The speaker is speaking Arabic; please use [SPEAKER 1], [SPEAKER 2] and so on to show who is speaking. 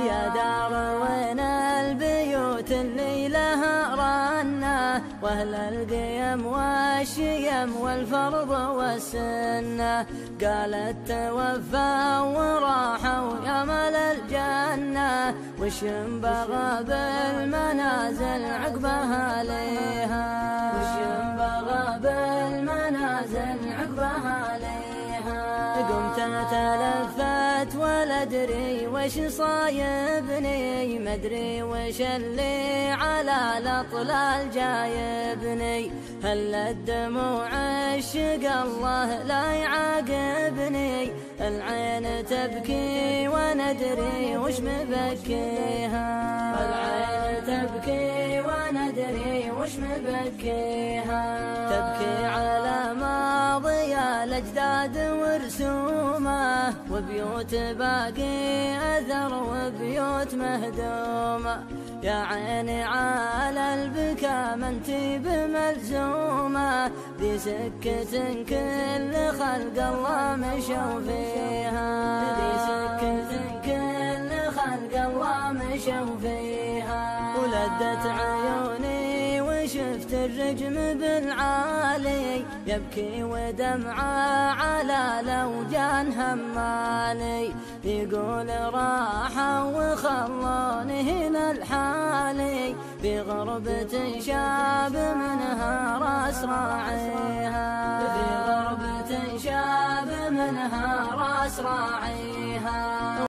[SPEAKER 1] يا دار وين البيوت اللي لها رنة، واهل القيم والشيم والفرض والسنة، قالت توفى وراحوا يا مال الجنة، وش ينبغى بالمنازل عقبها ليها، وش ينبغى بالمنازل عقبها ليها. قمت تلفت ولا ادري وش صايبني، مدري وش اللي على الاطلال جايبني، هل الدموع عشق الله لا يعاقبني، العين تبكي وندري وش مبكيها، العين تبكي وندري وش مبكيها، تبكي على ماضي الأجداد ورسومه، وبيوت باقي أثر وبيوت مهدومة، يا عيني على البكا ما انتي بملزومة، ذي سكة كل خلق الله مشوا فيها، ذي سكة كل خلق الله مشوا فيها. ولدت عيوني وشفت الرجم بالعالي، يبكي ودمعه على لوجان همالي، يقول راحوا وخلوني هنا الحالي، في غربة شاب منها راس راعيها، في غربة شاب منها راس راعيها.